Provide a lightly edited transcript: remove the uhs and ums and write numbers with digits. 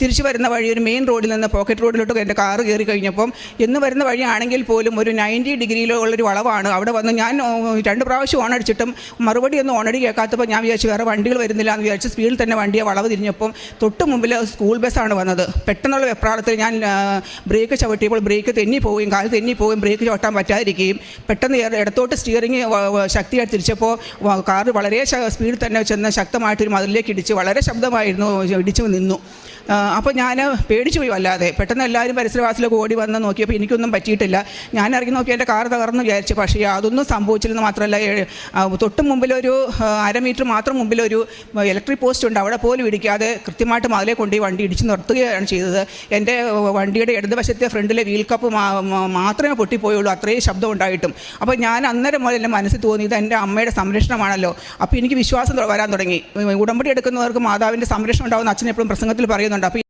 തിരിച്ചു വരുന്ന വഴി ഒരു മെയിൻ റോഡിൽ നിന്ന് പോക്കറ്റ് റോഡിലോട്ട് എൻ്റെ കാറ് കയറി കഴിഞ്ഞപ്പം എന്ന് വരുന്ന വഴിയാണെങ്കിൽ പോലും ഒരു 90 ഡിഗ്രിയിലോ ഉള്ളൊരു വളവാണ്. അവിടെ വന്ന് ഞാൻ 2 പ്രാവശ്യം ഓണടിച്ചിട്ടും മറുപടിയൊന്നും ഓണടി കേൾക്കാത്തപ്പോൾ ഞാൻ വിചാരിച്ചു വേറെ വണ്ടികൾ വരുന്നില്ല എന്ന് വിചാരിച്ച് സ്പീഡിൽ തന്നെ വണ്ടിയെ വളവ് തിരിഞ്ഞപ്പം തൊട്ട് മുമ്പിൽ സ്കൂൾ ബസ്സാണ് വന്നത്. പെട്ടെന്നുള്ള വെപ്രാളത്തിൽ ഞാൻ ബ്രേക്ക് ചവിട്ടിയപ്പോൾ ബ്രേക്ക് തെന്നിപ്പോവുകയും കാല് തെന്നിപ്പോവുകയും ബ്രേക്ക് ചവിട്ടാൻ പറ്റാതിരിക്കുകയും പെട്ടെന്ന് ഇടത്തോട്ട് സ്റ്റിയറിങ് ശക്തിയായിട്ട് തിരിച്ചപ്പോൾ കാറ് വളരെ സ്പീഡിൽ തന്നെ ചെന്ന് ശക്തമായിട്ടൊരു മതിലിലേക്ക് ഇടിച്ച് വളരെ ശബ്ദമായിരുന്നു ഇടിച്ചു നിന്നു. അപ്പോൾ ഞാൻ പേടിച്ചു പോയി വല്ലാതെ. പെട്ടെന്ന് എല്ലാവരും പരിസരവാസിലൊക്കെ ഓടി വന്ന് നോക്കിയപ്പോൾ എനിക്കൊന്നും പറ്റിയിട്ടില്ല. ഞാൻ ഇറങ്ങി നോക്കി എൻ്റെ കാർ തകർന്നു വിചാരിച്ചു. പക്ഷേ അതൊന്നും സംഭവിച്ചില്ലെന്ന് മാത്രമല്ല, തൊട്ട് മുമ്പിലൊരു 1/2 മീറ്റർ മാത്രം മുമ്പിലൊരു ഇലക്ട്രിക് പോസ്റ്റ് ഉണ്ട്. അവിടെ പോലും ഇടിക്കാതെ കൃത്യമായിട്ട് മതിലെ കൊണ്ടുപോയി വണ്ടി ഇടിച്ച് നിർത്തുകയാണ് ചെയ്തത്. എൻ്റെ വണ്ടിയുടെ ഇടതുവശത്തെ ഫ്രണ്ടിലെ വീൽ കപ്പ് മാത്രമേ പൊട്ടിപ്പോയുള്ളൂ, അത്രയും ശബ്ദം ഉണ്ടായിട്ടും. അപ്പോൾ ഞാൻ അന്നേരം മുതൽ എൻ്റെ മനസ്സിൽ തോന്നി ഇത് എൻ്റെ അമ്മയുടെ സംരക്ഷണമാണല്ലോ. അപ്പോൾ എനിക്ക് വിശ്വാസം വരാൻ തുടങ്ങി. ഉടമ്പടി എടുക്കുന്നവർക്ക് മാതാവിൻ്റെ സംരക്ഷണം ഉണ്ടാകുന്ന അച്ഛൻ എപ്പോഴും പ്രസംഗത്തിൽ പറയുന്നുണ്ട്. അപ്പോൾ